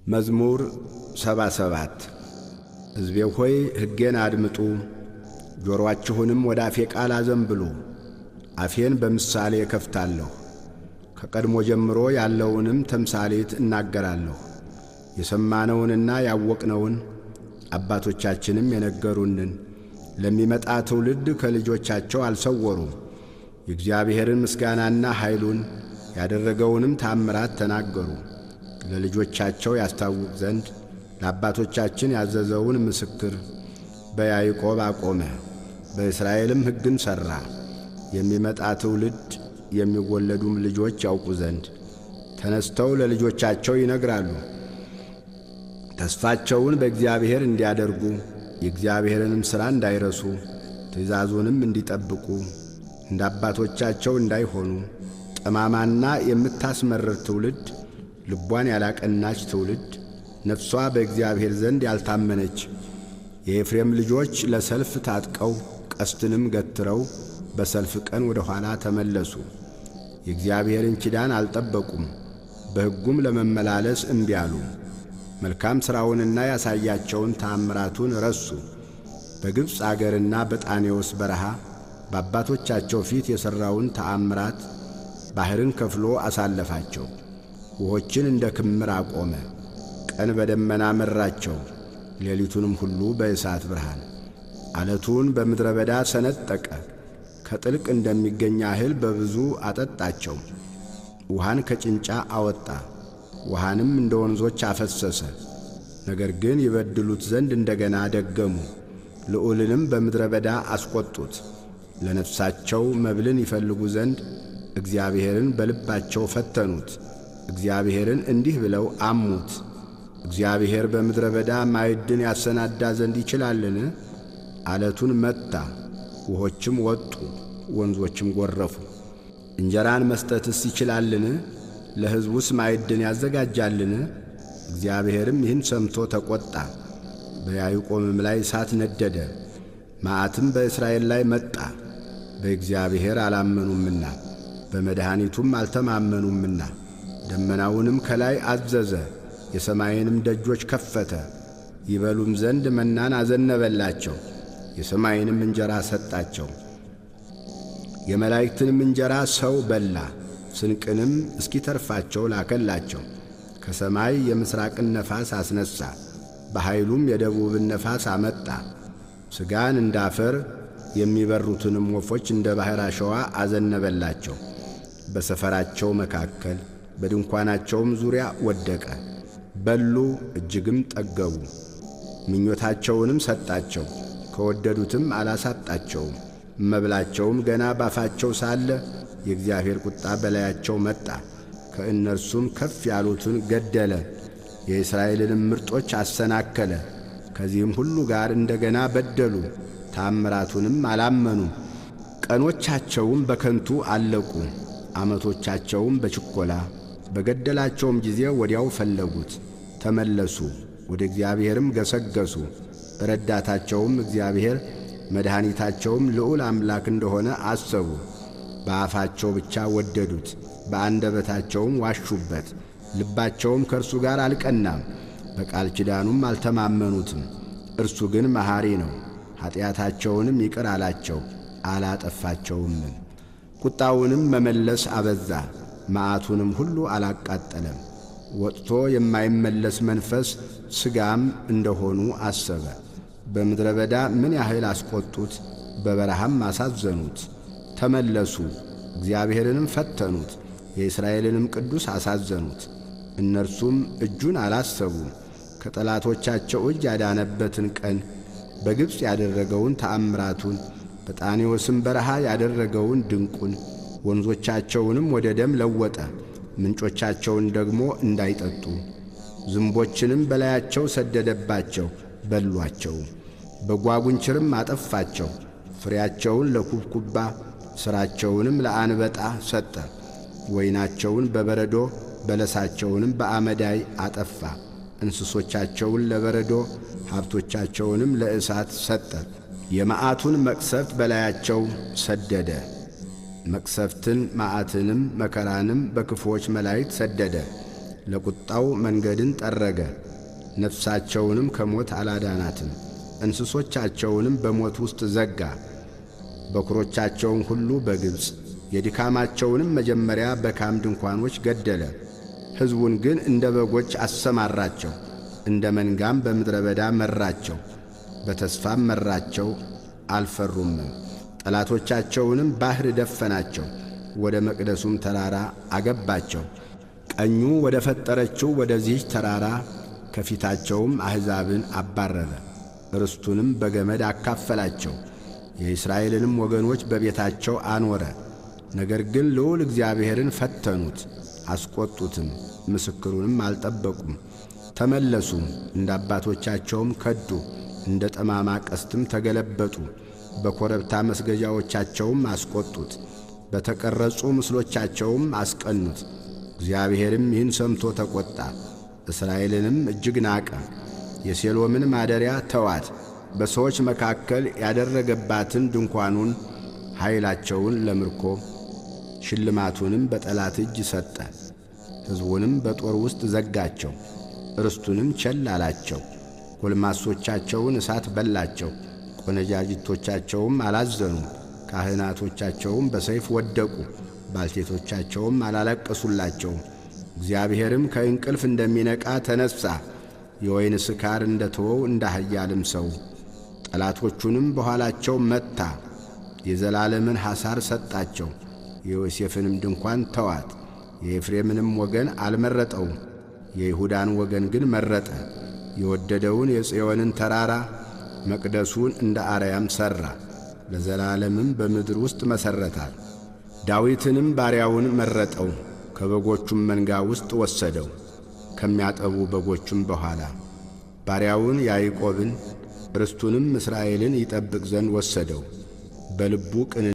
መዝሙር 77 ሕዝቤ ሆይ ሕጌን አድምጡ፣ ጆሮአችሁንም ወደ አፌ ቃል አዘንብሉ። አፌን በምሳሌ እከፍታለሁ፣ ከቀድሞ ጀምሮ ያለውንም ተምሳሌት እናገራለሁ። የሰማነውንና ያወቅነውን አባቶቻችንም የነገሩንን ለሚመጣ ትውልድ ከልጆቻቸው አልሰወሩም። የእግዚአብሔርን ምስጋናና ኃይሉን ያደረገውንም ታምራት ተናገሩ። ለልጆቻቸው ያስታውቅ ዘንድ ለአባቶቻችን ያዘዘውን ምስክር በያዕቆብ አቆመ። በእስራኤልም ሕግን ሠራ፣ የሚመጣ ትውልድ የሚወለዱም ልጆች ያውቁ ዘንድ ተነስተው ለልጆቻቸው ይነግራሉ። ተስፋቸውን በእግዚአብሔር እንዲያደርጉ የእግዚአብሔርንም ሥራ እንዳይረሱ ትእዛዙንም እንዲጠብቁ እንደ አባቶቻቸው እንዳይሆኑ ጠማማና የምታስመርር ትውልድ፣ ልቧን ያላቀናች ትውልድ፣ ነፍሷ በእግዚአብሔር ዘንድ ያልታመነች የኤፍሬም ልጆች ለሰልፍ ታጥቀው ቀስትንም ገትረው በሰልፍ ቀን ወደ ኋላ ተመለሱ። የእግዚአብሔርን ኪዳን አልጠበቁም፣ በሕጉም ለመመላለስ እምቢ አሉ። መልካም ሥራውንና ያሳያቸውን ተአምራቱን ረሱ። በግብፅ አገርና በጣኔዎስ በረሃ በአባቶቻቸው ፊት የሠራውን ተአምራት ባሕርን ከፍሎ አሳለፋቸው። ውኆችን እንደ ክምር አቆመ። ቀን በደመና መራቸው፣ ሌሊቱንም ሁሉ በእሳት ብርሃን። ዓለቱን በምድረ በዳ ሰነጠቀ፣ ከጥልቅ እንደሚገኝ እህል በብዙ አጠጣቸው። ውሃን ከጭንጫ አወጣ፣ ውሃንም እንደ ወንዞች አፈሰሰ። ነገር ግን ይበድሉት ዘንድ እንደገና ደገሙ፣ ልዑልንም በምድረ በዳ አስቈጡት። ለነፍሳቸው መብልን ይፈልጉ ዘንድ እግዚአብሔርን በልባቸው ፈተኑት። እግዚአብሔርን እንዲህ ብለው አሙት፣ እግዚአብሔር በምድረ በዳ ማዕድን ያሰናዳ ዘንድ ይችላልን? ዓለቱን መታ፣ ውኆችም ወጡ፣ ወንዞችም ጐረፉ። እንጀራን መስጠትስ ይችላልን? ለሕዝቡስ ማዕድን ያዘጋጃልን? እግዚአብሔርም ይህን ሰምቶ ተቈጣ። በያዕቆብም ላይ እሳት ነደደ፣ መዓትም በእስራኤል ላይ መጣ። በእግዚአብሔር አላመኑምና በመድኃኒቱም አልተማመኑምና። ደመናውንም ከላይ አዘዘ፣ የሰማይንም ደጆች ከፈተ። ይበሉም ዘንድ መናን አዘነበላቸው፣ የሰማይንም እንጀራ ሰጣቸው። የመላእክትንም እንጀራ ሰው በላ፣ ስንቅንም እስኪተርፋቸው ላከላቸው። ከሰማይ የምሥራቅን ነፋስ አስነሣ፣ በኃይሉም የደቡብን ነፋስ አመጣ። ሥጋን እንዳፈር የሚበሩትንም ወፎች እንደ ባሕር አሸዋ አዘነበላቸው። በሰፈራቸው መካከል በድንኳናቸውም ዙሪያ ወደቀ። በሉ እጅግም ጠገቡ። ምኞታቸውንም ሰጣቸው፣ ከወደዱትም አላሳጣቸውም። መብላቸውም ገና ባፋቸው ሳለ የእግዚአብሔር ቁጣ በላያቸው መጣ። ከእነርሱም ከፍ ያሉትን ገደለ፣ የእስራኤልንም ምርጦች አሰናከለ። ከዚህም ሁሉ ጋር እንደገና በደሉ፣ ታምራቱንም አላመኑም። ቀኖቻቸውም በከንቱ አለቁ፣ ዓመቶቻቸውም በችኰላ። በገደላቸውም ጊዜ ወዲያው ፈለጉት፣ ተመለሱ፣ ወደ እግዚአብሔርም ገሰገሱ። ረዳታቸውም እግዚአብሔር መድኃኒታቸውም ልዑል አምላክ እንደሆነ አሰቡ። በአፋቸው ብቻ ወደዱት፣ በአንደበታቸውም ዋሹበት። ልባቸውም ከእርሱ ጋር አልቀናም፣ በቃል ኪዳኑም አልተማመኑትም። እርሱ ግን መሐሪ ነው፣ ኀጢአታቸውንም ይቅር አላቸው፣ አላጠፋቸውም። ቁጣውንም መመለስ አበዛ፣ መዓቱንም ሁሉ አላቃጠለም። ወጥቶ የማይመለስ መንፈስ ሥጋም እንደሆኑ አሰበ። በምድረ በዳ ምን ያህል አስቈጡት፣ በበረሃም አሳዘኑት። ተመለሱ፣ እግዚአብሔርንም ፈተኑት፣ የእስራኤልንም ቅዱስ አሳዘኑት። እነርሱም እጁን አላሰቡም፣ ከጠላቶቻቸው እጅ ያዳነበትን ቀን፣ በግብፅ ያደረገውን ተአምራቱን፣ በጣኔዎስም በረሃ ያደረገውን ድንቁን። ወንዞቻቸውንም ወደ ደም ለወጠ፣ ምንጮቻቸውን ደግሞ እንዳይጠጡ። ዝንቦችንም በላያቸው ሰደደባቸው፣ በሏቸው። በጓጉንችርም አጠፋቸው። ፍሬያቸውን ለኩብኩባ ሥራቸውንም ለአንበጣ ሰጠ። ወይናቸውን በበረዶ በለሳቸውንም በአመዳይ አጠፋ። እንስሶቻቸውን ለበረዶ ሀብቶቻቸውንም ለእሳት ሰጠ። የመዓቱን መቅሰፍት በላያቸው ሰደደ። መቅሰፍትን መዓትንም መከራንም በክፉዎች መላእክት ሰደደ። ለቁጣው መንገድን ጠረገ። ነፍሳቸውንም ከሞት አላዳናትም። እንስሶቻቸውንም በሞት ውስጥ ዘጋ። በኵሮቻቸውን ሁሉ በግብፅ የድካማቸውንም መጀመሪያ በካም ድንኳኖች ገደለ። ሕዝቡን ግን እንደ በጎች አሰማራቸው፣ እንደ መንጋም በምድረ በዳ መራቸው። በተስፋም መራቸው፣ አልፈሩምም። ጠላቶቻቸውንም ባሕር ደፈናቸው፣ ወደ መቅደሱም ተራራ አገባቸው። ቀኙ ወደ ፈጠረችው ወደዚህች ተራራ ከፊታቸውም አሕዛብን አባረረ። ርስቱንም በገመድ አካፈላቸው። የእስራኤልንም ወገኖች በቤታቸው አኖረ። ነገር ግን ልዑል እግዚአብሔርን ፈተኑት፣ አስቈጡትም፣ ምስክሩንም አልጠበቁም። ተመለሱም፣ እንደ አባቶቻቸውም ከዱ፣ እንደ ጠማማ ቀስትም ተገለበጡ። በኮረብታ መስገጃዎቻቸውም አስቈጡት፣ በተቀረጹ ምስሎቻቸውም አስቀኑት። እግዚአብሔርም ይህን ሰምቶ ተቈጣ፣ እስራኤልንም እጅግ ናቀ። የሴሎምን ማደሪያ ተዋት፣ በሰዎች መካከል ያደረገባትን ድንኳኑን፣ ኃይላቸውን ለምርኮ ሽልማቱንም በጠላት እጅ ሰጠ። ሕዝቡንም በጦር ውስጥ ዘጋቸው፣ ርስቱንም ቸል አላቸው። ጎልማሶቻቸውን እሳት በላቸው፣ ቆነጃጅቶቻቸውም አላዘኑም። ካህናቶቻቸውም በሰይፍ ወደቁ፣ ባልቴቶቻቸውም አላለቀሱላቸውም። እግዚአብሔርም ከእንቅልፍ እንደሚነቃ ተነሣ፣ የወይን ስካር እንደ ተወው እንደ ኃያልም ሰው። ጠላቶቹንም በኋላቸው መታ፣ የዘላለምን ሐሳር ሰጣቸው። የዮሴፍንም ድንኳን ተዋት፣ የኤፍሬምንም ወገን አልመረጠውም፣ የይሁዳን ወገን ግን መረጠ። የወደደውን የጽዮንን ተራራ መቅደሱን እንደ አርያም ሠራ፣ ለዘላለምም በምድር ውስጥ መሠረታል። ዳዊትንም ባሪያውን መረጠው፣ ከበጎቹም መንጋ ውስጥ ወሰደው፣ ከሚያጠቡ በጎቹም በኋላ። ባሪያውን ያዕቆብን ርስቱንም እስራኤልን ይጠብቅ ዘንድ ወሰደው። በልቡ ቅን